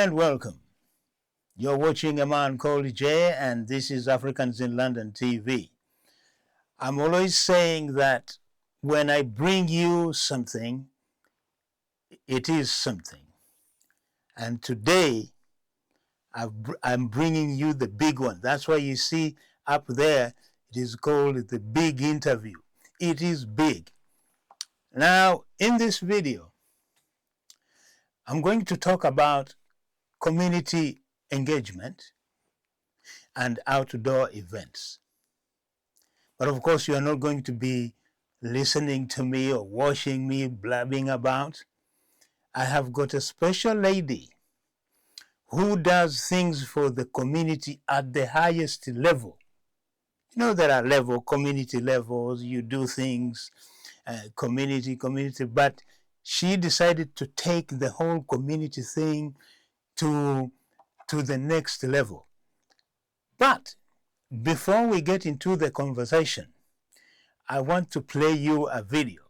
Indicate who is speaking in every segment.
Speaker 1: and welcome. You're watching a man called Jay, and this is Africans in London TV. I'm always saying that when I bring you something, it is something. And today, I'm bringing you the big one. That's why you see up there, it is called the big interview. It is big. Now, in this video, I'm going to talk about community engagement and outdoor events. But of course, you are not going to be listening to me or watching me blabbing about. I have got a special lady who does things for the community at the highest level. You know, there are community levels, you do things, community, but she decided to take the whole community thing to the next level. But before we get into the conversation, I want to play you a video.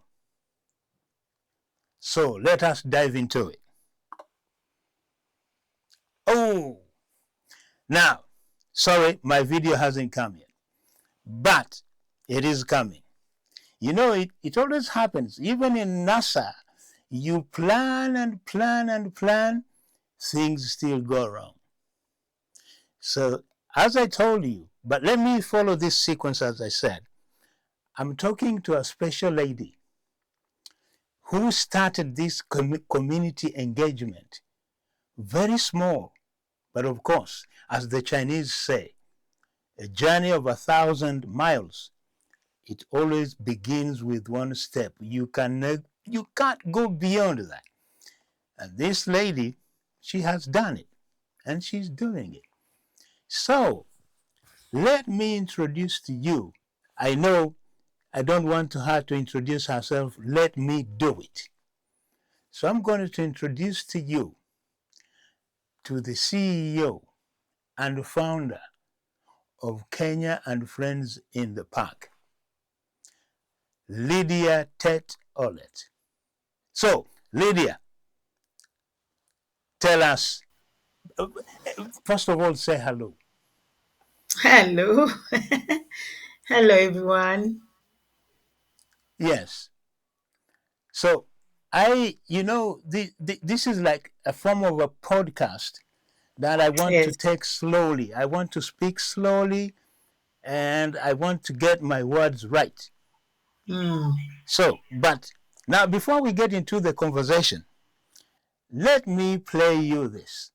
Speaker 1: So let us dive into it. Oh, now, sorry, my video hasn't come yet, but it is coming. You know, it always happens. Even in NASA, you plan and plan and plan, things still go wrong. So, as I told you, but let me follow this sequence as I said. I'm talking to a special lady who started this community engagement. Very small, but of course, as the Chinese say, a journey of 1,000 miles, it always begins with one step. You can't go beyond that. And this lady, she has done it, and she's doing it. So, let me introduce to you. I know I don't want her to introduce herself. Let me do it. So I'm going to introduce to you to the CEO and founder of Kenya and Friends in the Park, Lydia Tett Olet. So, Lydia, tell us, first of all, say hello.
Speaker 2: Hello. Hello, everyone.
Speaker 1: Yes. So, this is like a form of a podcast that I want to
Speaker 2: Yes.
Speaker 1: take slowly. I want to speak slowly, and I want to get my words right.
Speaker 2: Mm.
Speaker 1: So, but now before we get into the conversation, let me play you this.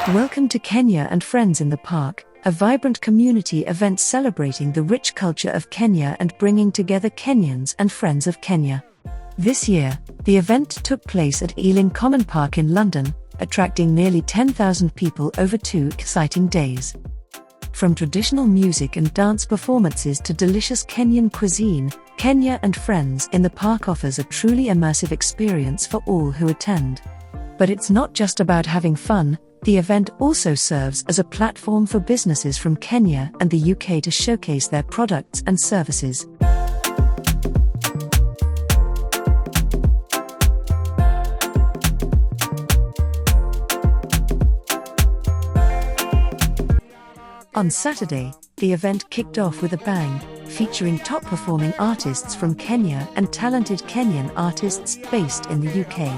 Speaker 3: Welcome to Kenya and Friends in the Park, a vibrant community event celebrating the rich culture of Kenya and bringing together Kenyans and friends of Kenya. This year, the event took place at Ealing Common Park in London, attracting nearly 10,000 people over 2 exciting days. From traditional music and dance performances to delicious Kenyan cuisine, Kenya and Friends in the Park offers a truly immersive experience for all who attend. But it's not just about having fun. The event also serves as a platform for businesses from Kenya and the UK to showcase their products and services. On Saturday, the event kicked off with a bang, featuring top-performing artists from Kenya and talented Kenyan artists based in the UK.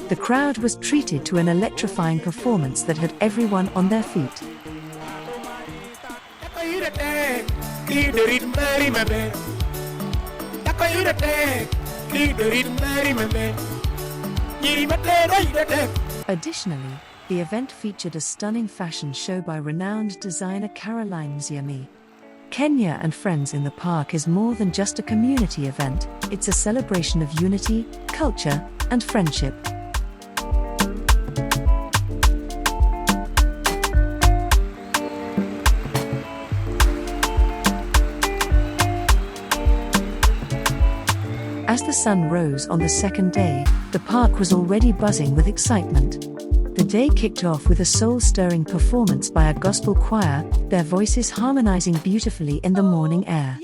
Speaker 3: The crowd was treated to an electrifying performance that had everyone on their feet. Additionally, the event featured a stunning fashion show by renowned designer Caroline Nziami. Kenya and Friends in the Park is more than just a community event, it's a celebration of unity, culture, and friendship. As the sun rose on the second day, the park was already buzzing with excitement. The day kicked off with a soul-stirring performance by a gospel choir, their voices harmonizing beautifully in the morning air.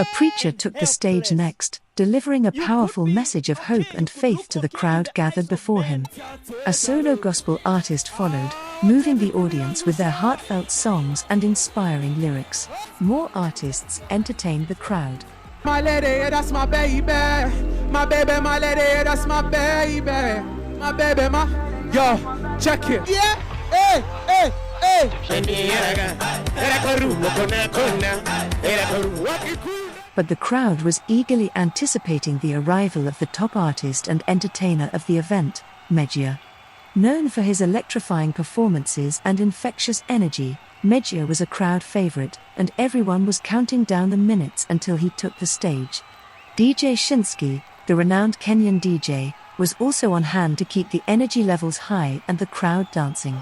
Speaker 3: A preacher took the stage next, delivering a powerful message of hope and faith to the crowd gathered before him. A solo gospel artist followed, moving the audience with their heartfelt songs and inspiring lyrics. More artists entertained the crowd.
Speaker 4: My lady, that's my baby. My baby, my lady, that's my baby. My baby, my. Yo, check it. Yeah, hey, hey, hey.
Speaker 3: But the crowd was eagerly anticipating the arrival of the top artist and entertainer of the event, Mejia. Known for his electrifying performances and infectious energy, Mejia was a crowd favorite, and everyone was counting down the minutes until he took the stage. DJ Shinsky, the renowned Kenyan DJ, was also on hand to keep the energy levels high and the crowd dancing.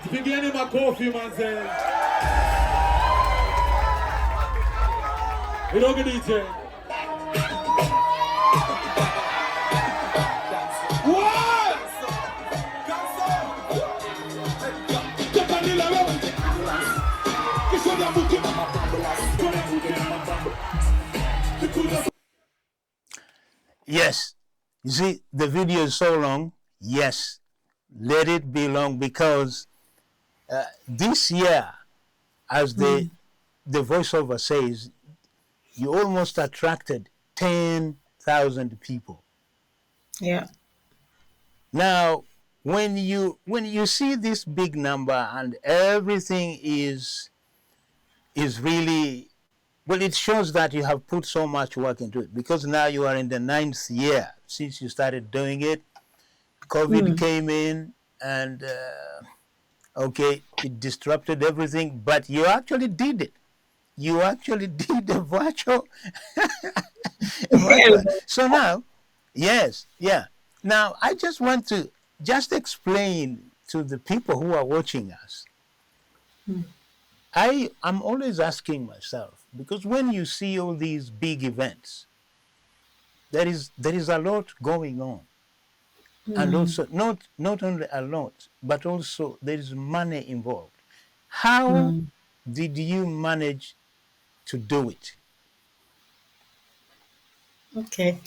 Speaker 1: Yes. You see, the video is so long. Yes. Let it be long, because this year, as the voiceover says, you almost attracted 10,000 people.
Speaker 2: Yeah.
Speaker 1: Now, when you see this big number and everything is really, well, it shows that you have put so much work into it, because now you are in the 9th year since you started doing it. COVID came in and, okay, it disrupted everything, but you actually did it. You actually did a virtual. So now, yes, yeah. Now, I just want to just explain to the people who are watching us. I'm always asking myself, because when you see all these big events, there is a lot going on. And also, not only a lot, but also there is money involved. How did you manage to do it?
Speaker 2: Okay.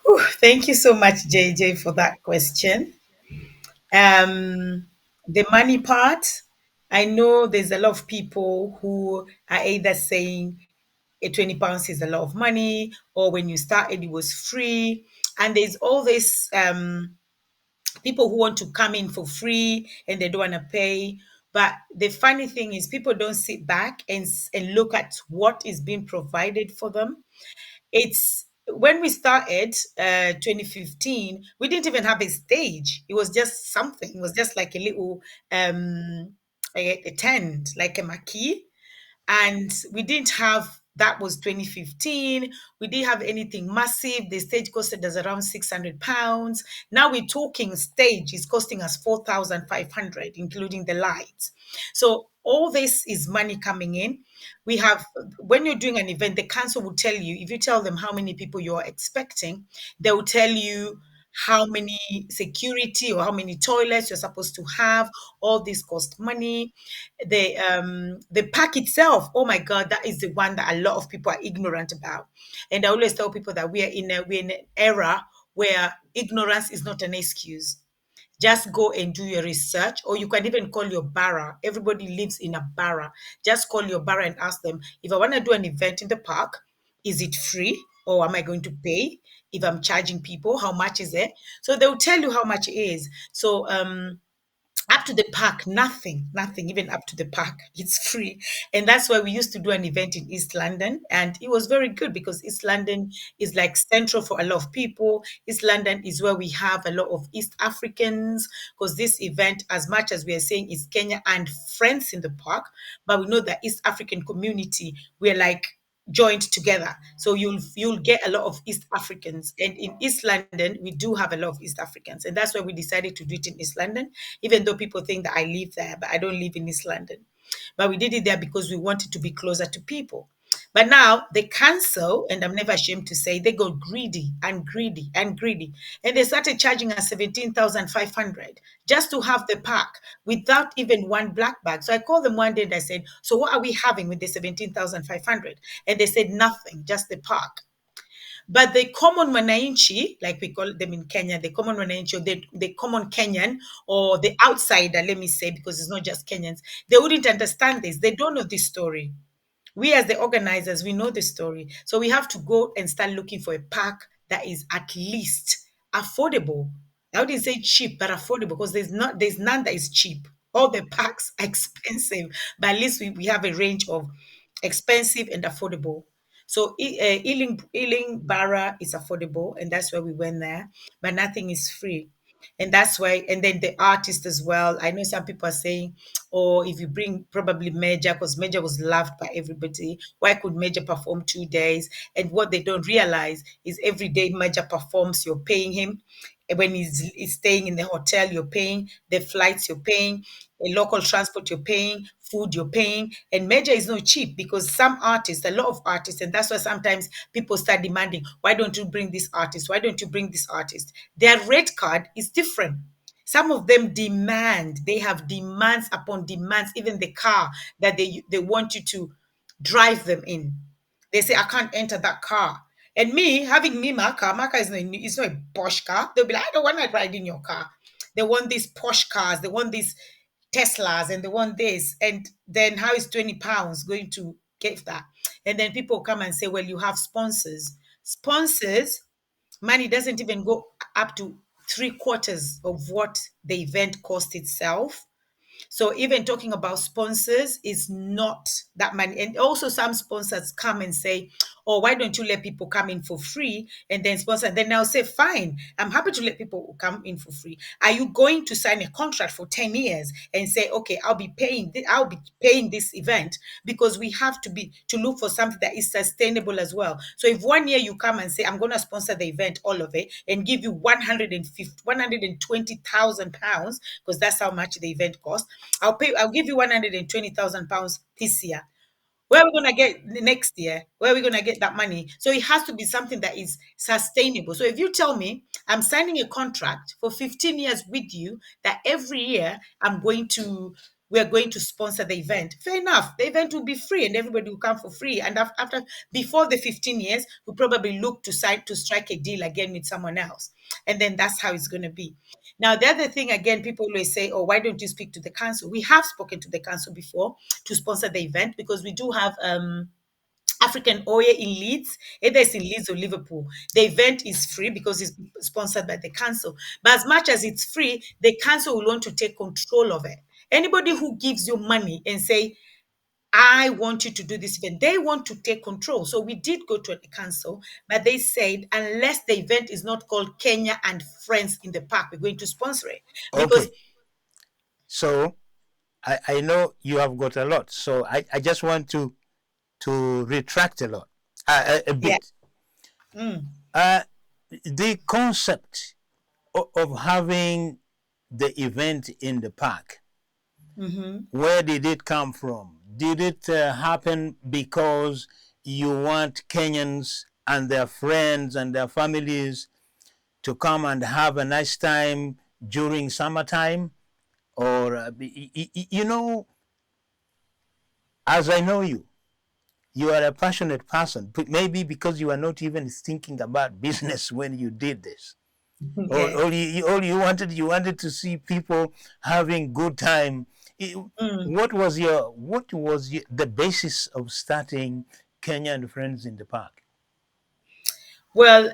Speaker 2: Whew, thank you so much, JJ, for that question. The money part, I know there's a lot of people who are either saying £20 is a lot of money, or when you started, it was free. And there's all this people who want to come in for free and they don't want to pay. But the funny thing is, people don't sit back and look at what is being provided for them. It's when we started 2015, we didn't even have a stage. It was just something. It was just like a little a tent, like a marquee, and we didn't have, that was 2015, we didn't have anything massive. The stage costed us around £600. Now we're talking stage is costing us 4,500, including the lights. So all this is money coming in. We have, when you're doing an event, the council will tell you, if you tell them how many people you're expecting, they will tell you how many security or how many toilets you're supposed to have. All this cost money. The pack itself, oh my god, that is the one that a lot of people are ignorant about. And I always tell people that we're in an era where ignorance is not an excuse. Just go and do your research, or you can even call your bara. Everybody lives in a bara. Just call your bara and ask them, if I want to do an event in the park, is it free or am I going to pay? If I'm charging people, how much is it? So they'll tell you how much it is. So up to the park, nothing, even up to the park, it's free. And that's why we used to do an event in East London, and it was very good because East London is like central for a lot of people. East London is where we have a lot of East Africans, because this event, as much as we are saying is Kenya and friends in the park, but we know that East African community, we're like joined together. So you'll get a lot of East Africans. And in East London, we do have a lot of East Africans. And that's why we decided to do it in East London, even though people think that I live there, but I don't live in East London. But we did it there because we wanted to be closer to people. But now the council, and I'm never ashamed to say, they got greedy and greedy and greedy. And they started charging us 17,500 just to have the park without even one black bag. So I called them one day and I said, so what are we having with the 17,500? And they said, nothing, just the park. But the common Wananchi, like we call them in Kenya, the common Wananchi, or the common Kenyan, or the outsider, let me say, because it's not just Kenyans, they wouldn't understand this. They don't know this story. We as the organizers, we know the story. So we have to go and start looking for a park that is at least affordable. I wouldn't say cheap, but affordable, because there's none that is cheap. All the parks are expensive, but at least we have a range of expensive and affordable. So Ealing Barra is affordable, and that's why we went there, but nothing is free. And that's why, and then the artist as well. I know some people are saying, or if you bring probably Major, because Major was loved by everybody, why could Major perform 2 days? And what they don't realize is every day Major performs, you're paying him. And when he's staying in the hotel, you're paying, the flights you're paying, the local transport you're paying, food you're paying. And Major is not cheap, because some artists, a lot of artists, and that's why sometimes people start demanding, why don't you bring this artist? Why don't you bring this artist? Their rate card is different. Some of them demand, they have demands upon demands, even the car that they want you to drive them in. They say, I can't enter that car. And me, having me, my car is it's not a Porsche car. They'll be like, I don't want to ride in your car. They want these Porsche cars, they want these Teslas, and they want this. And then how is 20 pounds going to get that? And then people come and say, well, you have sponsors. Sponsors, money doesn't even go up to three-quarters of what the event cost itself. So even talking about sponsors is not that money. And also some sponsors come and say, oh, why don't you let people come in for free and then sponsor? And then I'll say, fine, I'm happy to let people come in for free. Are you going to sign a contract for 10 years and say, okay, I'll be paying this event, because we have to look for something that is sustainable as well. So if 1 year you come and say, I'm going to sponsor the event, all of it, and give you 120,000 pounds, because that's how much the event costs, I'll give you 120,000 pounds this year. Where are we going to get next year? Where are we going to get that money? So it has to be something that is sustainable. So if you tell me I'm signing a contract for 15 years with you, that every year we're going to sponsor the event. Fair enough. The event will be free and everybody will come for free. And before the 15 years, we'll probably look to strike a deal again with someone else. And then that's how it's going to be. Now, the other thing, again, people always say, oh, why don't you speak to the council? We have spoken to the council before to sponsor the event, because we do have African Oil in Leeds, either it's in Leeds or Liverpool. The event is free because it's sponsored by the council. But as much as it's free, the council will want to take control of it. Anybody who gives you money and say, I want you to do this event, they want to take control. So we did go to the council, but they said, unless the event is not called Kenya and Friends in the Park, we're going to sponsor it. Because
Speaker 1: Okay. So I know you have got a lot. So I just want to retract a lot, a
Speaker 2: yeah,
Speaker 1: bit. The concept of having the event in the park, where did it come from? Did it happen because you want Kenyans and their friends and their families to come and have a nice time during summertime? Or, as I know you, you are a passionate person, but maybe because you are not even thinking about business when you did this.
Speaker 2: yeah.
Speaker 1: All you wanted to see people having good time. What was the basis of starting Kenya and Friends in the Park?
Speaker 2: Well,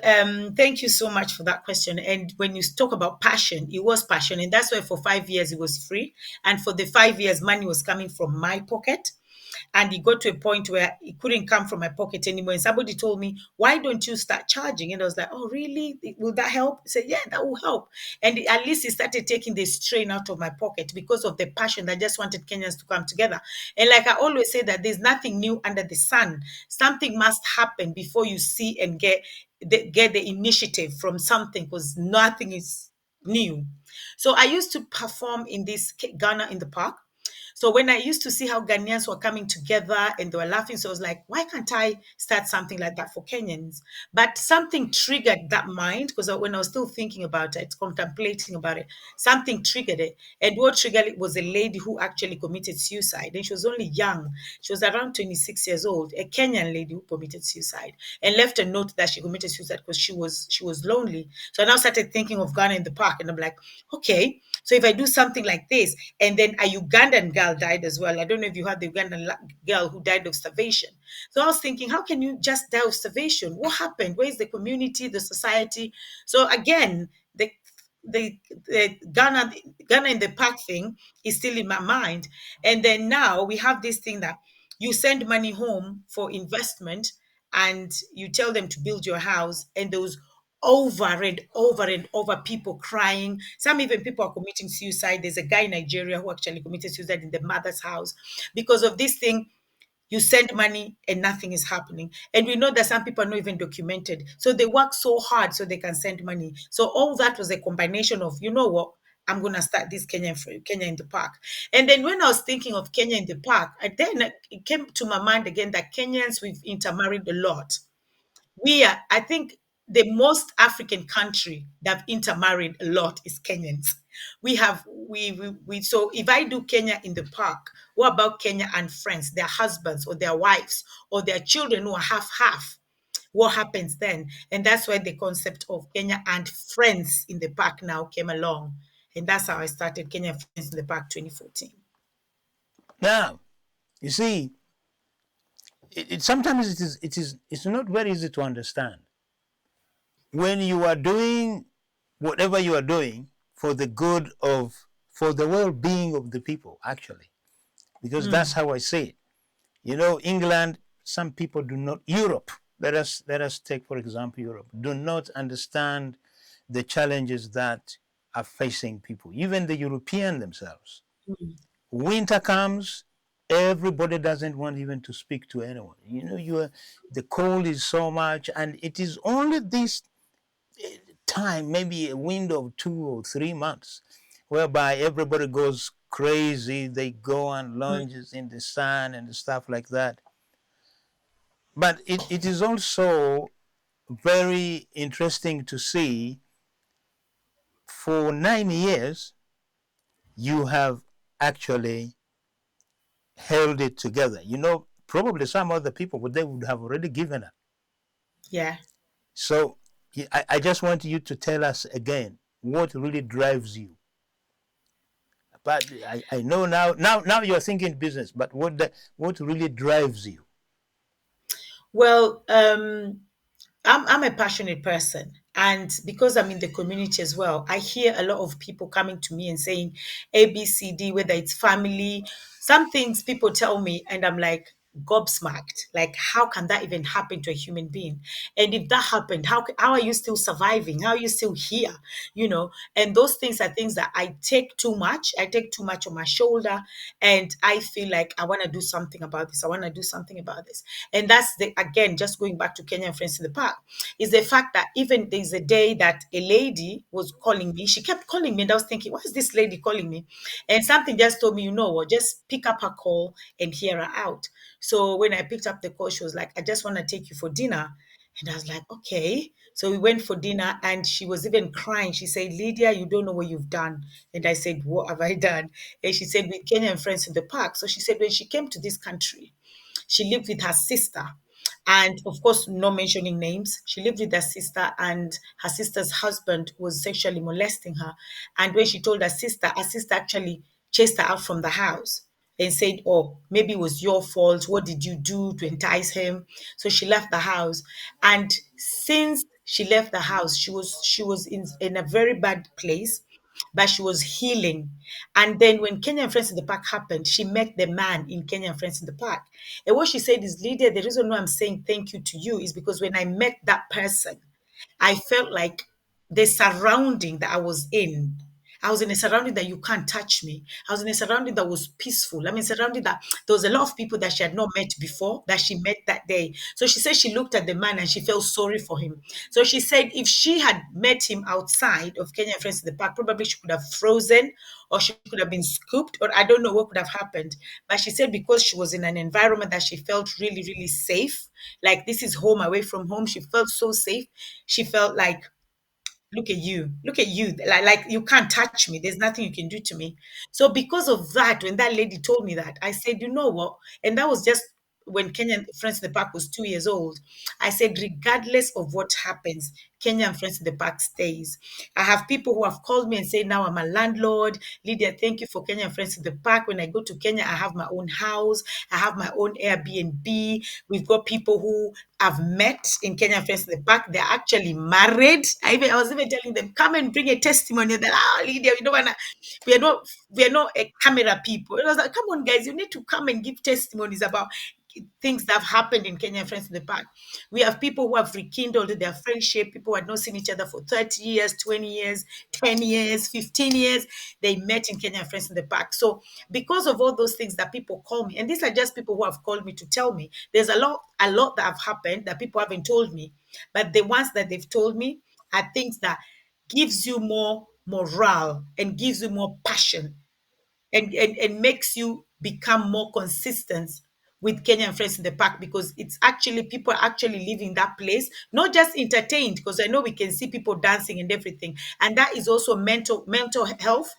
Speaker 2: thank you so much for that question. And when you talk about passion, it was passion. And that's why for 5 years it was free. And for the 5 years, money was coming from my pocket. And it got to a point where it couldn't come from my pocket anymore. And somebody told me, why don't you start charging? And I was like, oh, really? Will that help? I said, yeah, that will help. And at least it started taking the strain out of my pocket because of the passion that I just wanted Kenyans to come together. And like I always say, that there's nothing new under the sun. Something must happen before you see and get the initiative from something, because nothing is new. So I used to perform in this Ghana in the Park. So when I used to see how Ghanaians were coming together and they were laughing, so I was like, why can't I start something like that for Kenyans? But something triggered that mind because when I was still thinking about it, contemplating about it, something triggered it. And what triggered it was a lady who actually committed suicide. And she was only young. She was around 26 years old, a Kenyan lady who committed suicide and left a note that she committed suicide because she was lonely. So I now started thinking of Ghana in the park. And I'm like, okay, so if I do something like this, and then a Ugandan girl died as well. I don't know if you heard the Ugandan girl who died of starvation. So I was thinking, how can you just die of starvation? What happened? Where is the community, the society? So again, the Ghana in the park thing is still in my mind. And then now we have this thing that you send money home for investment and you tell them to build your house, and those over and over and over people crying. Some even people are committing suicide. There's a guy in Nigeria who actually committed suicide in the mother's house because of this thing. You send money and nothing is happening. And we know that some people are not even documented. So they work so hard so they can send money. So all that was a combination of, you know what, I'm going to start this Kenya in the park. And then when I was thinking of Kenya in the park, it came to my mind again that Kenyans, we've intermarried a lot. I think the most African country that have intermarried a lot is Kenyans. So if I do Kenya in the park, what about Kenya and friends, their husbands or their wives or their children who are half half? What happens then? And that's where the concept of Kenya and friends in the park now came along. And that's how I started Kenya Friends in the Park 2014.
Speaker 1: Now, you see, sometimes it's not very easy to understand when you are doing whatever you are doing for the good of, for the well-being of the people, actually, because that's how I see it. You know, England, some people do not, Europe, let us take, for example, Europe, do not understand the challenges that are facing people, even the European themselves. Winter comes, everybody doesn't want even to speak to anyone. You know, the cold is so much, and it is only this time, maybe a window of 2 or 3 months, whereby everybody goes crazy. They go on lunges in the sun and stuff like that. But it is also very interesting to see, for 9 years, you have actually held it together. You know, probably some other people, but they would have already given up.
Speaker 2: Yeah.
Speaker 1: So I just want you to tell us again what really drives you. But I know now you're thinking business, but what really drives you?
Speaker 2: Well, I'm a passionate person. And because I'm in the community as well, I hear a lot of people coming to me and saying A, B, C, D, whether it's family. Some things people tell me, and I'm like gobsmacked. Like, how can that even happen to a human being? And if that happened, how are you still surviving? How are you still here? And those things are things that I take too much. I take too much on my shoulder, and I feel like I want to do something about this. I want to do something about this. And that's again, just going back to Kenyan Friends in the Park, is the fact that even there's a day that a lady was calling me. She kept calling me, and I was thinking, why is this lady calling me? And something just told me, you know what, just pick up her call and hear her out. So when I picked up the call, she was like, I just want to take you for dinner. And I was like, okay. So we went for dinner, and she was even crying. She said, Lydia, you don't know what you've done. And I said, what have I done? And she said, with Kenyan Friends in the Park. So she said, when she came to this country, she lived with her sister. And of course, no mentioning names. She lived with her sister, and her sister's husband was sexually molesting her. And when she told her sister actually chased her out from the house and said, oh, maybe it was your fault. What did you do to entice him? So she left the house. And since she left the house, she was in a very bad place, but she was healing. And then when Kenyan Friends in the Park happened, she met the man in Kenyan Friends in the Park. And what she said is, Lydia, the reason why I'm saying thank you to you is because when I met that person, I felt like the surrounding that I was in, I was in a surrounding that you can't touch me. I was in a surrounding that was peaceful. I mean, surrounding that there was a lot of people that she had not met before that she met that day. So she said she looked at the man and she felt sorry for him. So she said if she had met him outside of Kenya Friends in the Park, probably she could have frozen or she could have been scooped, or I don't know what could have happened. But she said because she was in an environment that she felt really, really safe, like this is home away from home, she felt so safe. She felt like, look at you, like you can't touch me, there's nothing you can do to me. So because of that, when that lady told me that, I said, you know what, and that was just when Kenyan Friends in the Park was 2 years old. I said, regardless of what happens, Kenyan Friends in the Park stays. I have people who have called me and say, now I'm a landlord. Lydia, thank you for Kenyan Friends in the Park. When I go to Kenya, I have my own house, I have my own Airbnb. We've got people who I've met in Kenyan Friends in the Park. They're actually married. I was even telling them, come and bring a testimony. That Lydia, we don't wanna, we are not a camera people. It was like, come on, guys, you need to come and give testimonies about things that have happened in Kenyan Friends in the Park. We have people who have rekindled their friendship, people who had not seen each other for 30 years, 20 years, 10 years, 15 years. They met in Kenyan Friends in the Park. So because of all those things that people call me, and these are just people who have called me to tell me, there's a lot that have happened that people haven't told me. But the ones that they've told me are things that gives you more morale and gives you more passion and makes you become more consistent with Kenyan Friends in the Park, because it's actually people are actually leaving that place, not just entertained, because I know we can see people dancing and everything. And that is also mental health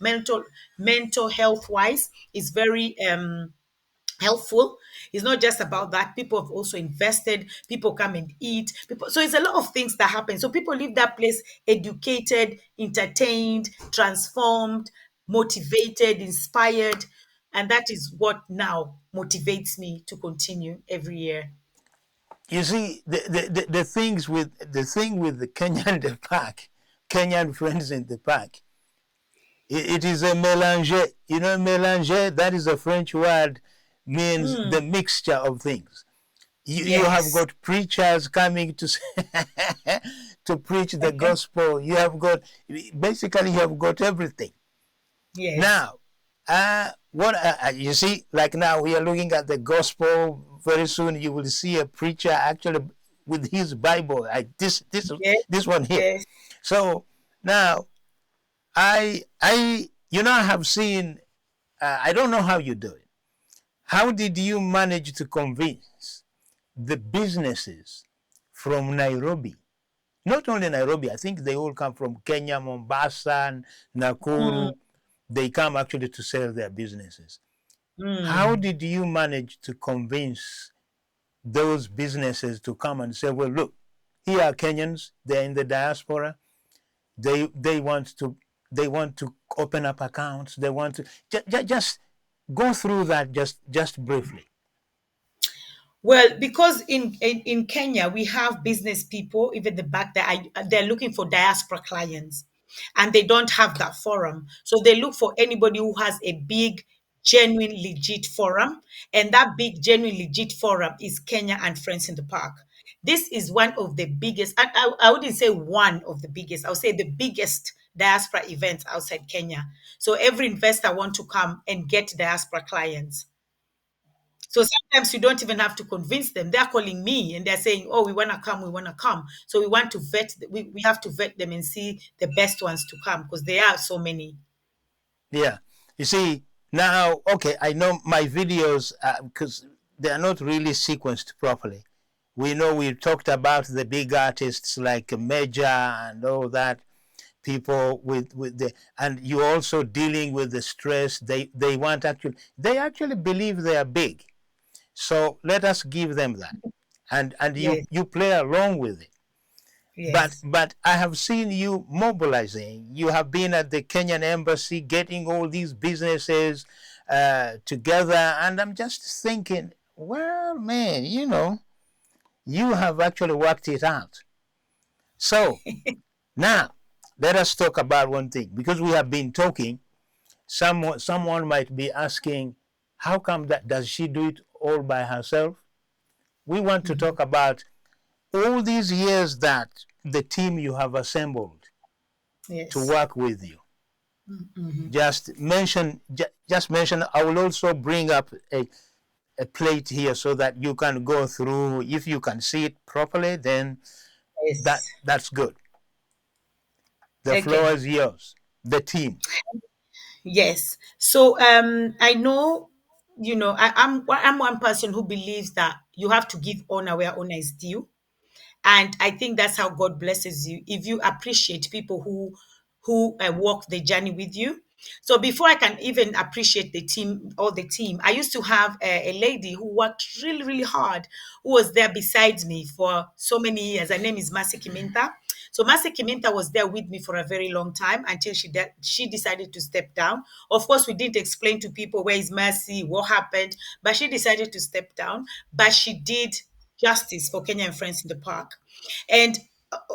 Speaker 2: wise is very helpful. It's not just about that. People have also invested, people come and eat, people, so it's a lot of things that happen. So people leave that place educated, entertained, transformed, motivated, inspired, and that is what now motivates me to continue every year.
Speaker 1: You see, the thing with the Kenyan the Park, Kenyan Friends in the Park, it is a mélange. You know, mélange, that is a French word, means the mixture of things. You have
Speaker 2: Yes,
Speaker 1: got preachers coming to to preach the gospel. You have got, basically, you have got everything.
Speaker 2: yes,
Speaker 1: Now, what you see, like now we are looking at the gospel. Very soon you will see a preacher actually with his Bible, like
Speaker 2: yes,
Speaker 1: this one here.
Speaker 2: yes.
Speaker 1: So now I have seen. I don't know how you do it. How did you manage to convince the businesses from Nairobi? Not only Nairobi, I think they all come from Kenya, Mombasa,
Speaker 2: Mm,
Speaker 1: Nakuru. They come actually to sell their businesses. How
Speaker 2: mm.
Speaker 1: did you manage to convince those businesses to come and say, well, look, here are Kenyans, they're in the diaspora, they want to open up accounts, they want to just go through that just briefly.
Speaker 2: Well, because in Kenya we have business people, even the back that they're looking for diaspora clients, and they don't have that forum, so they look for anybody who has a big, genuine, legit forum, and that big, genuine, legit forum is Kenya and Friends in the Park. This is one of the biggest. I wouldn't say one of the biggest. I would say the biggest diaspora events outside Kenya. So every investor want to come and get diaspora clients. So sometimes you don't even have to convince them. They're calling me and they're saying, "Oh, we want to come, we want to come." So we want to vet. We have to vet them and see the best ones to come, because there are so many.
Speaker 1: Yeah, you see, now, okay, I know my videos, because they are not really sequenced properly. We know we talked about the big artists like Major and all that, people with the, and you also dealing with the stress. They want actually, they actually believe they are big. So let us give them that, and
Speaker 2: Yes,
Speaker 1: you play along with it.
Speaker 2: yes.
Speaker 1: But I have seen you mobilizing. You have been at the Kenyan embassy, getting all these businesses together, and I'm just thinking, well, man, you have actually worked it out. So now let us talk about one thing, because we have been talking. Someone might be asking, how come that does she do it all by herself? We want to talk about all these years that the team you have assembled to
Speaker 2: Yes.
Speaker 1: work with you. Just mention. I will also bring up a plate here so that you can go through. If you can see it properly, then
Speaker 2: Yes.
Speaker 1: that's good. The floor
Speaker 2: Okay.
Speaker 1: is yours. The team.
Speaker 2: Yes. So I know, I'm one person who believes that you have to give honor where honor is due. And I think that's how God blesses you if you appreciate people who walk the journey with you. So before I can even appreciate the team, I used to have a lady who worked really, really hard, who was there beside me for so many years. Her name is Masi Kiminta. So Masi Kiminta was there with me for a very long time until she decided to step down. Of course, we didn't explain to people where is Mercy, what happened, but she decided to step down. But she did justice for Kenya and Friends in the Park. And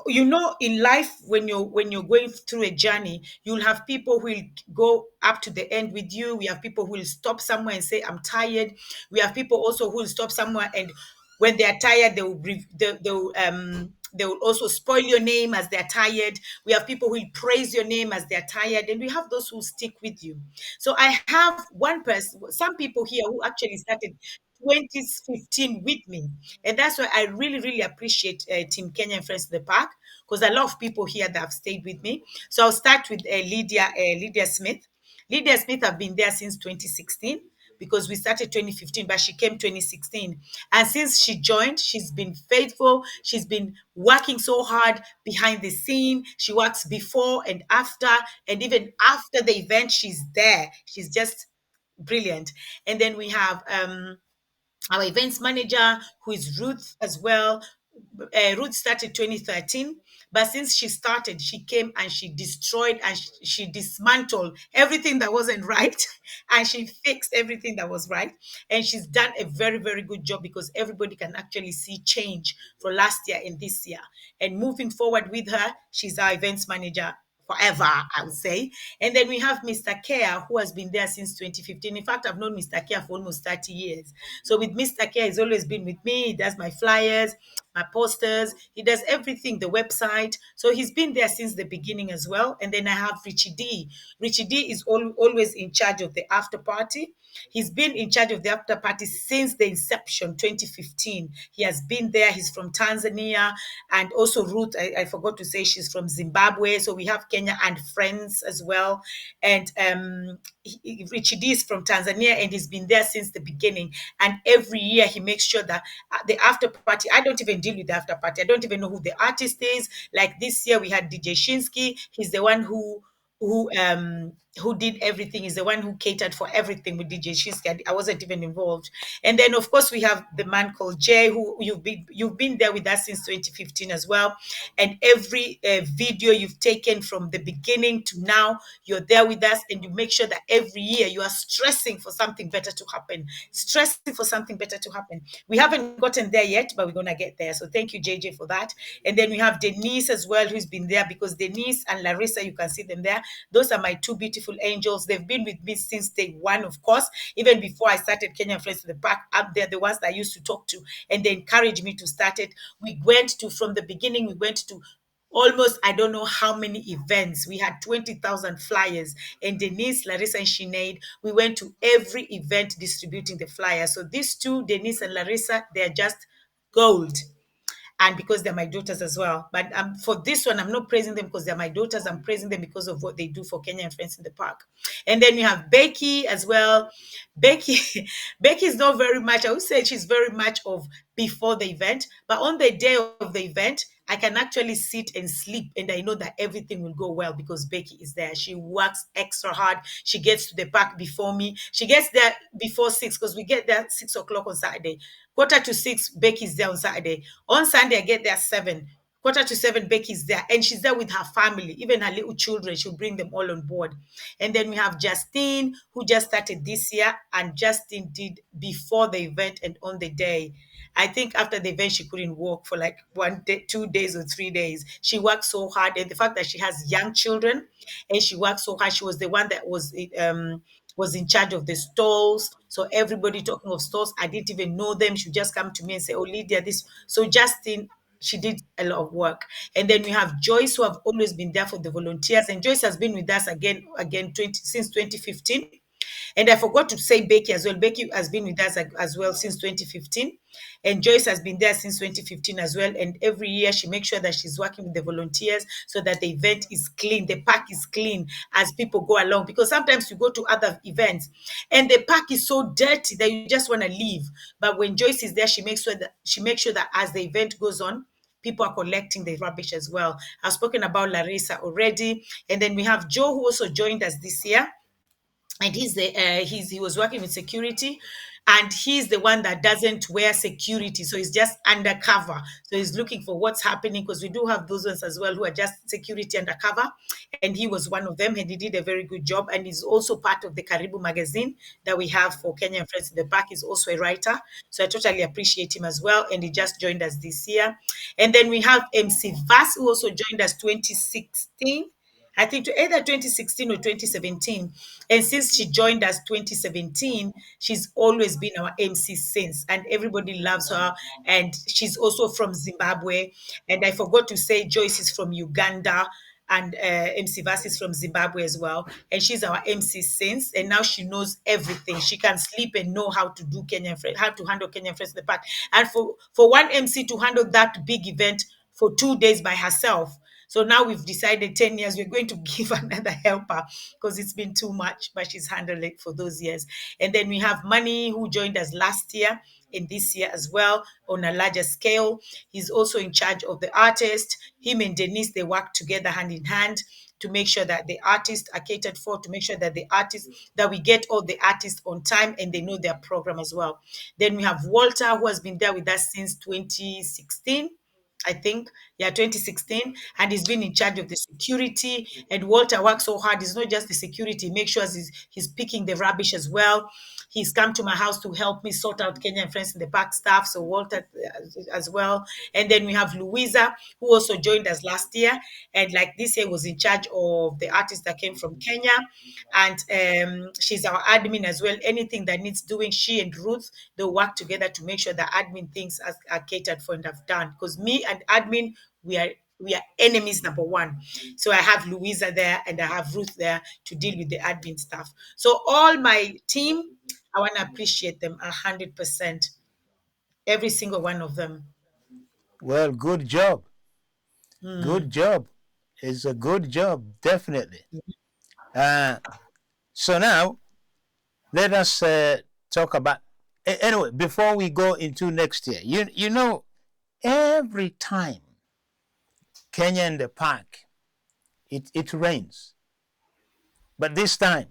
Speaker 2: in life, when you're going through a journey, you'll have people who will go up to the end with you. We have people who will stop somewhere and say, I'm tired. We have people also who will stop somewhere, and when they are tired, they will also spoil your name as they're tired. We have people who will praise your name as they're tired, and we have those who stick with you. So I have one person, some people here who actually started 2015 with me. And that's why I really, really appreciate Team Kenya and Friends of the Park, because a lot of people here that have stayed with me. So I'll start with Lydia Smith. Lydia Smith have been there since 2016 because we started 2015, but she came 2016. And since she joined, she's been faithful. She's been working so hard behind the scene. She works before and after, and even after the event, she's there. She's just brilliant. And then we have our events manager, who is Ruth as well. Ruth started 2013, but since she started, she came and she destroyed and she dismantled everything that wasn't right, and she fixed everything that was right. And she's done a very, very good job because everybody can actually see change for last year and this year. And moving forward with her, she's our events manager forever, I would say. And then we have Mr. Care, who has been there since 2015. In fact, I've known Mr. Care for almost 30 years. So with Mr. Care, he's always been with me. He does my flyers, my posters. He does everything, the website. So he's been there since the beginning as well. And then I have Richie D. Richie D is always in charge of the after party. He's been in charge of the after party since the inception, 2015. He has been there. He's from Tanzania. And also Ruth, I forgot to say she's from Zimbabwe. So we have Kenya and Friends as well. And Richie D is from Tanzania, and he's been there since the beginning. And every year he makes sure that the after party, I don't even deal with the after party. I don't even know who the artist is. Like this year we had DJ Shinsky. He's the one who um who did everything, is the one who catered for everything with DJ Shinsky. I wasn't even involved. And then of course we have the man called Jay, who you've been there with us since 2015 as well. And every video you've taken from the beginning to now, you're there with us, and you make sure that every year you are stressing for something better to happen. Stressing for something better to happen. We haven't gotten there yet, but we're gonna get there. So thank you, JJ, for that. And then we have Denise as well, who's been there, because Denise and Larissa, you can see them there. Those are my two beautiful angels. They've been with me since day one, of course. Even before I started Kenyan Friends in the Park, up there, the ones that I used to talk to, and they encouraged me to start it. From the beginning, we went to almost, I don't know how many events. We had 20,000 flyers. And Denise, Larissa, and Sinead, we went to every event distributing the flyers. So these two, Denise and Larissa, they're just gold, and because they're my daughters as well. But for this one, I'm not praising them because they're my daughters. I'm praising them because of what they do for Kenya and Friends in the Park. And then we have Becky as well. Becky, Becky is not very much, I would say she's very much of before the event, but on the day of the event, I can actually sit and sleep, and I know that everything will go well because Becky is there. She works extra hard. She gets to the park before me. She gets there before 6 because we get there 6 o'clock on Saturday. Quarter to 6, Becky's there on Saturday. On Sunday, I get there 7. Quarter to 7, Becky's there, and she's there with her family, even her little children. She'll bring them all on board. And then we have Justine, who just started this year, and Justine did before the event and on the day. I think after the event, she couldn't walk for like 1 day, 2 days, or 3 days. She worked so hard, and the fact that she has young children and she worked so hard, she was the one that was in charge of the stalls. So everybody talking of stalls, I didn't even know them. She would just come to me and say, "Oh, Lydia, this." So Justin, she did a lot of work. And then we have Joyce, who have always been there for the volunteers. And Joyce has been with us again since 2015. And I forgot to say Becky as well. Becky has been with us as well since 2015. And Joyce has been there since 2015 as well. And every year she makes sure that she's working with the volunteers so that the event is clean, the park is clean as people go along. Because sometimes you go to other events and the park is so dirty that you just want to leave. But when Joyce is there, she makes sure that as the event goes on, people are collecting the rubbish as well. I've spoken about Larissa already. And then we have Joe, who also joined us this year, and he was working with security, and he's the one that doesn't wear security, so he's just undercover. So he's looking for what's happening, because we do have those ones as well who are just security undercover, and he was one of them, and he did a very good job. And he's also part of the Karibu magazine that we have for Kenya and Friends in the Park. He's also a writer, so I totally appreciate him as well, and he just joined us this year. And then we have MC Vass, who also joined us 2016, I think, to either 2016 or 2017. And since she joined us 2017, she's always been our MC since, and everybody loves her. And she's also from Zimbabwe. And I forgot to say Joyce is from Uganda, and MC Vass is from Zimbabwe as well. And she's our MC since, and now she knows everything. She can sleep and know how to do Kenyan Friends, how to handle Kenyan Friends in the Park. And for one MC to handle that big event for 2 days by herself. So now we've decided 10 years, we're going to give another helper, because it's been too much, but she's handled it for those years. And then we have Money, who joined us last year and this year as well on a larger scale. He's also in charge of the artist. Him and Denise, they work together hand in hand to make sure that the artists are catered for, to make sure that that we get all the artists on time and they know their program as well. Then we have Walter, who has been there with us since 2016. I think, 2016, and he's been in charge of the security. And Walter works so hard. It's not just the security; he makes sure he's picking the rubbish as well. He's come to my house to help me sort out Kenyan Friends in the Park stuff. So Walter as well. And then we have Louisa, who also joined us last year, and like this year was in charge of the artists that came from Kenya. And she's our admin as well. Anything that needs doing, she and Ruth, they work together to make sure that admin things are catered for and have done. Because me and admin, we are enemies number one. So I have Louisa there and I have Ruth there to deal with the admin stuff. So all my team, I want to appreciate them 100%. Every single one of them.
Speaker 1: Well, good job. Good job. It's a good job, definitely. So now, let us talk about, anyway, before we go into next year, you know, every time Kenya in the Park, it rains. But this time,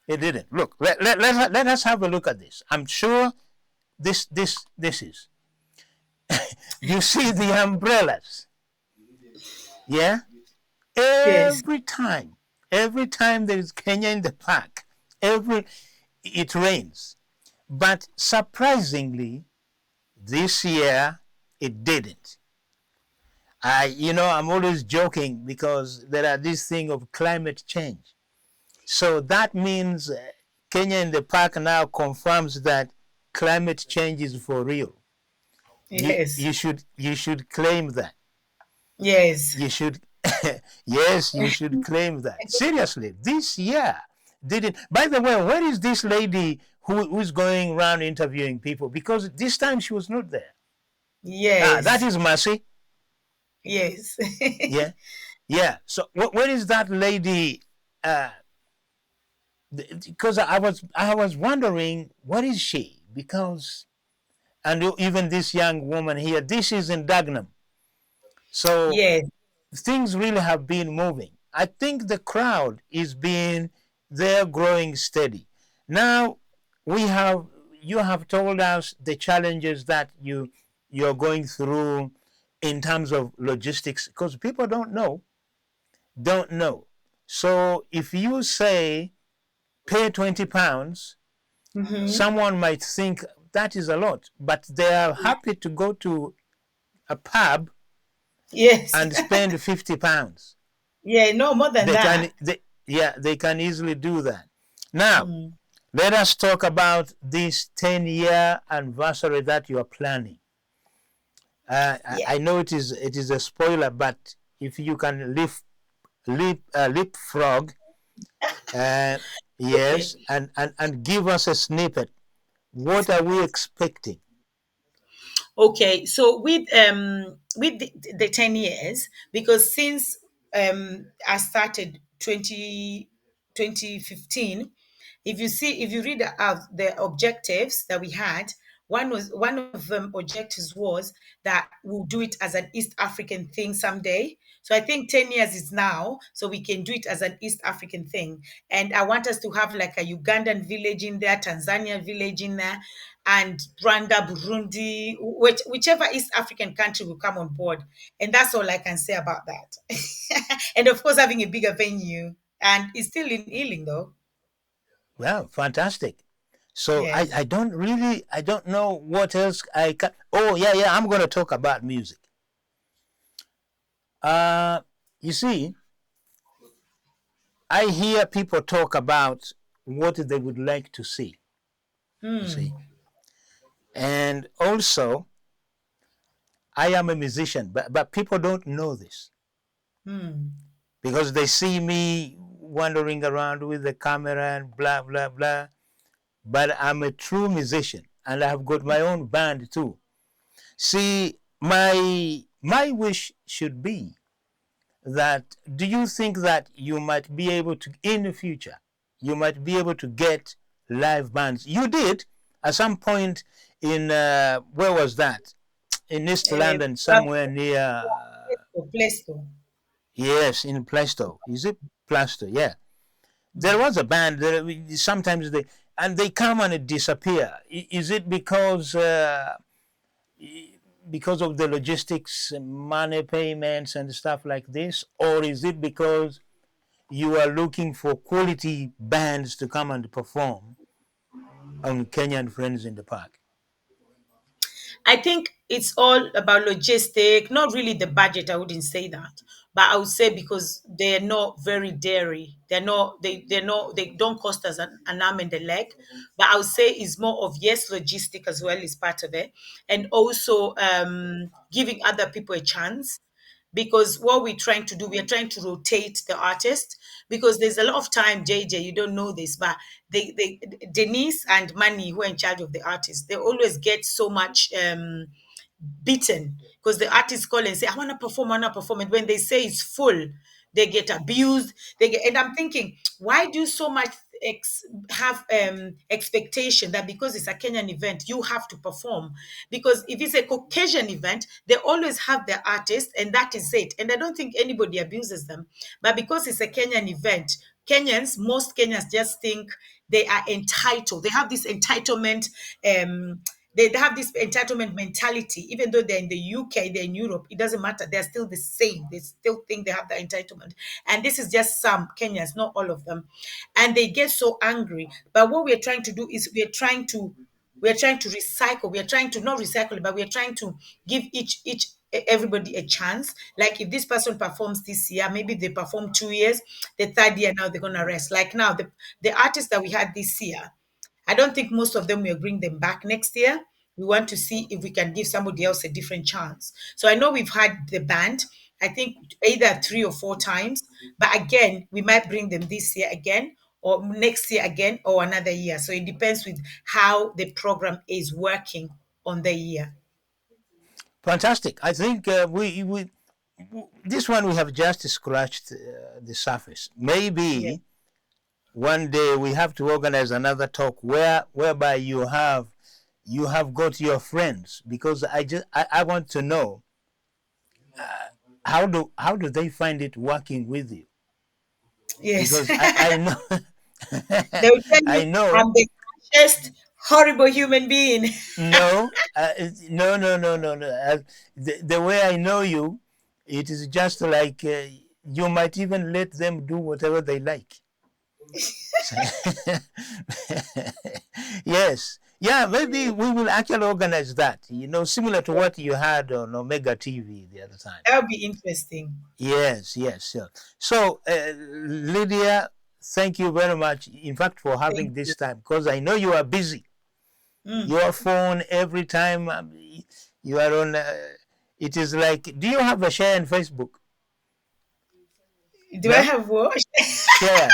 Speaker 1: it didn't. Look, let us have a look at this. I'm sure this is. You see the umbrellas. Yeah? Every time there is Kenya in the Park, it rains. But surprisingly, this year, it didn't. I'm always joking because there are this thing of climate change. So that means Kenya in the Park now confirms that climate change is for real.
Speaker 2: Yes.
Speaker 1: You should claim that.
Speaker 2: Yes.
Speaker 1: You should. Yes, you should claim that. Seriously, this year didn't. By the way, where is this lady who's going around interviewing people? Because this time she was not there.
Speaker 2: Yes.
Speaker 1: That is Mercy.
Speaker 2: Yes.
Speaker 1: Yeah. So where is that lady? Because I was wondering, what is she? Because, and even this young woman here, this is in Dagenham. So things really have been moving. I think the crowd they're growing steady. Now you have told us the challenges that you're going through in terms of logistics, because people don't know. So if you say pay £20, someone might think that is a lot, but they are happy to go to a pub and spend £50.
Speaker 2: Yeah, no more than that.
Speaker 1: They can easily do that. Now, let us talk about this 10-year anniversary that you are planning.
Speaker 2: Yeah.
Speaker 1: I know it is a spoiler, but if you can leapfrog, uh,
Speaker 2: Okay.
Speaker 1: yes, and give us a snippet. What are we expecting?
Speaker 2: Okay, so with the 10 years, because since I started 2015, if you read out the objectives that we had, one of them objectives was that we'll do it as an East African thing someday. So I think 10 years is now, so we can do it as an East African thing. And I want us to have like a Ugandan village in there, Tanzania village in there, and Rwanda, Burundi, whichever East African country will come on board. And that's all I can say about that. And of course, having a bigger venue. And it's still in Ealing, though.
Speaker 1: Well, fantastic. So
Speaker 2: Yes.
Speaker 1: I don't know what else I can. Oh yeah, I'm going to talk about music. Uh, you see, I hear people talk about what they would like to see. You see, and also I am a musician, but people don't know this because they see me wandering around with the camera and blah blah blah. But I'm a true musician, and I have got my own band too. See, my wish should be that, do you think that you might be able to, in the future, you might be able to get live bands? You did at some point in, where was that? In East London, somewhere near,
Speaker 2: Plaistow.
Speaker 1: yes, in Plaistow. Is it Plaistow? Yeah. There was a band, sometimes they come and disappear. Is it because of the logistics, money payments and stuff like this, or is it because you are looking for quality bands to come and perform on Kenyan Friends in the Park?
Speaker 2: I think it's all about logistic, not really the budget. I wouldn't say that, but I would say because they're not very dairy. They don't cost us an arm and a leg. But I would say it's more of, yes, logistic as well is part of it, and also giving other people a chance, because what we're trying to do, we are trying to rotate the artist, because there's a lot of time, JJ, you don't know this, but they Denise and Manny, who are in charge of the artist, they always get so much beaten, because the artists call and say, I want to perform, I want to perform. And when they say it's full, they get abused. And I'm thinking, why do you so much have expectation that because it's a Kenyan event, you have to perform? Because if it's a Caucasian event, they always have their artist, and that is it. And I don't think anybody abuses them. But because it's a Kenyan event, most Kenyans just think they are entitled. They have this entitlement. They have this entitlement mentality, even though they're in the UK, they're in Europe, it doesn't matter. They're still the same. They still think they have the entitlement. And this is just some Kenyans, not all of them. And they get so angry. But what we're trying to do is we're trying to recycle. We're trying to not recycle, but we're trying to give everybody a chance. Like if this person performs this year, maybe they perform 2 years, the third year now they're gonna rest. Like now, the artists that we had this year, I don't think most of them will bring them back next year. We want to see if we can give somebody else a different chance. So I know we've had the band, I think either 3 or 4 times, but again, we might bring them this year again, or next year again, or another year. So it depends with how the program is working on the year.
Speaker 1: Fantastic. I think we this one we have just scratched the surface.
Speaker 2: Yeah.
Speaker 1: Maybe one day we have to organize another talk whereby you have got your friends, because I want to know how do they find it working with you,
Speaker 2: Yes.
Speaker 1: because I know
Speaker 2: They will tell you
Speaker 1: I know.
Speaker 2: I'm the harshest, horrible human being.
Speaker 1: No, no. The way I know you, it is just like you might even let them do whatever they like. Yes. Yeah, maybe we will actually organize that, similar to what you had on Omega TV the other time.
Speaker 2: That would be interesting.
Speaker 1: Yes, yes, yeah. So, Lydia, thank you very much, in fact, for having
Speaker 2: Thank you.
Speaker 1: this time, because I know you are busy. Your phone every time you are on It is like, do you have a share in Facebook?
Speaker 2: Do I
Speaker 1: No?
Speaker 2: have what?
Speaker 1: Shares.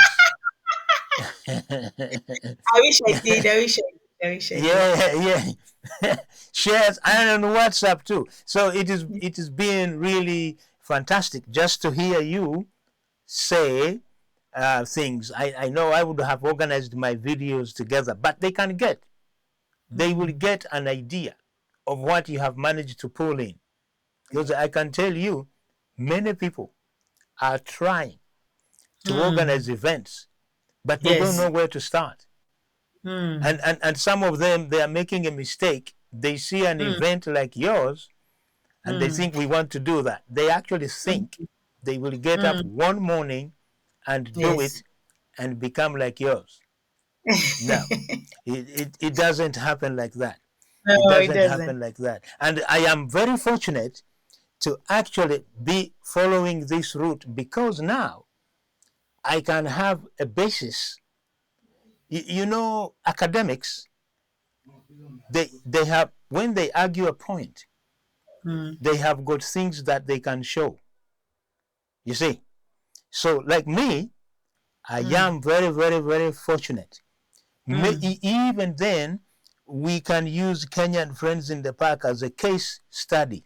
Speaker 2: I wish I did. I wish I did. I wish I did.
Speaker 1: Yeah. Shares, and on WhatsApp too. So it is being really fantastic just to hear you say things. I know I would have organized my videos together, but they will get an idea of what you have managed to pull in. Because I can tell you, many people are trying to organize events, but they don't
Speaker 2: Yes.
Speaker 1: know where to start. And some of them, they are making a mistake. They see an event like yours and they think we want to do that. They actually think they will get up one morning and do
Speaker 2: Yes.
Speaker 1: it and become like yours. No, it doesn't happen like that. It
Speaker 2: No, it
Speaker 1: doesn't
Speaker 2: doesn't.
Speaker 1: happen like that. And I am very fortunate to actually be following this route because now I can have a basis. You know, academics, they have, when they argue a point, they have got things that they can show. You see? So, like me, I am very, very, very fortunate. Even then, we can use Kenyan Friends in the Park as a case study.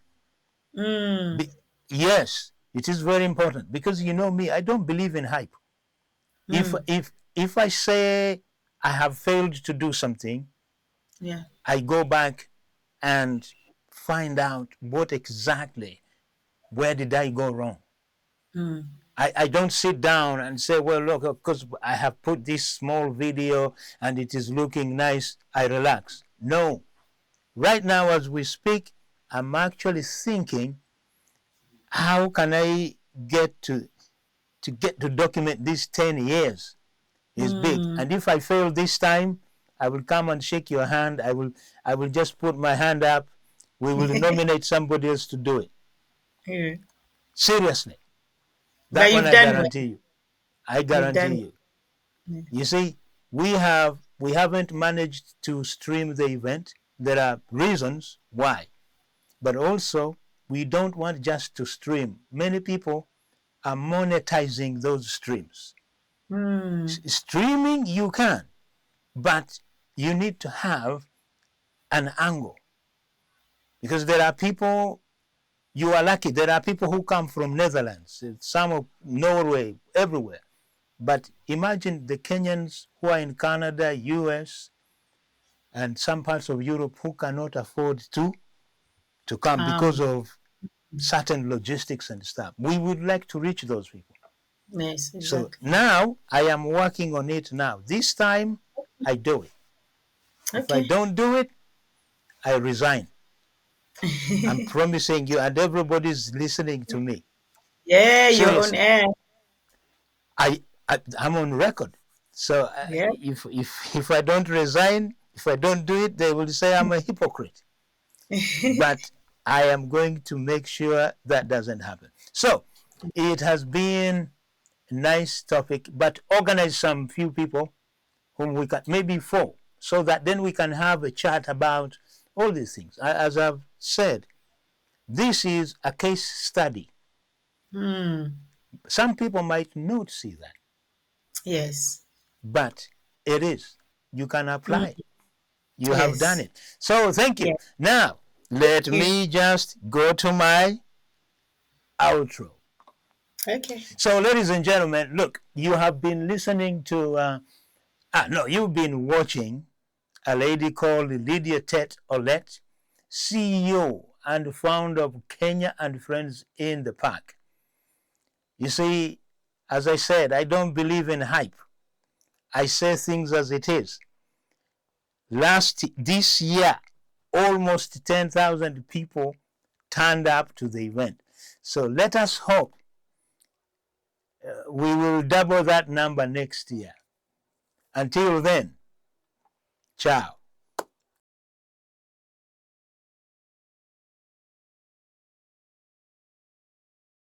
Speaker 1: Yes, it is very important because you know me, I don't believe in hype. If I say I have failed to do something,
Speaker 2: Yeah.
Speaker 1: I go back and find out what exactly, where did I go wrong. I don't sit down and say, well, look, because I have put this small video and it is looking nice, I relax. No. Right now, as we speak, I'm actually thinking, how can I get to document these 10 years is big. And if I fail this time, I will come and shake your hand. I will just put my hand up. We will nominate somebody else to do it.
Speaker 2: Yeah.
Speaker 1: Seriously. That
Speaker 2: But
Speaker 1: one
Speaker 2: you've
Speaker 1: I
Speaker 2: done well.
Speaker 1: guarantee you. I
Speaker 2: You've
Speaker 1: guarantee
Speaker 2: done
Speaker 1: you. You see, we haven't managed to stream the event. There are reasons why. But also, we don't want just to stream. Many people are monetizing those streams. Streaming you can, but you need to have an angle. Because there are people, you are lucky, there are people who come from Netherlands, some of Norway, everywhere. But imagine the Kenyans who are in Canada, US, and some parts of Europe who cannot afford to come because of certain logistics and stuff. We would like to reach those people.
Speaker 2: Yes,
Speaker 1: So
Speaker 2: exactly.
Speaker 1: now I am working on it now. This time I do it. If I
Speaker 2: Okay.
Speaker 1: don't do it, I resign. I'm promising you, and everybody's listening to me.
Speaker 2: Yeah, you're on
Speaker 1: Seriously,
Speaker 2: air.
Speaker 1: I'm on record. So
Speaker 2: Yeah.
Speaker 1: if I don't resign, if I don't do it, they will say I'm a hypocrite. But I am going to make sure that doesn't happen. So it has been a nice topic, but organize some few people whom we can, maybe 4, so that then we can have a chat about all these things. As I've said, this is a case study. Some people might not see that,
Speaker 2: Yes.
Speaker 1: but it is. You can apply. You have done
Speaker 2: Yes.
Speaker 1: it. So thank you.
Speaker 2: Yeah.
Speaker 1: Now, let
Speaker 2: You.
Speaker 1: me just go to my outro.
Speaker 2: Okay.
Speaker 1: So, ladies and gentlemen, look, you have been listening to, you've been watching a lady called Lydia Tett Olet, CEO and founder of Kenya and Friends in the Park. You see, as I said, I don't believe in hype. I say things as it is. This year, almost 10,000 people turned up to the event. So let us hope we will double that number next year. Until then, ciao.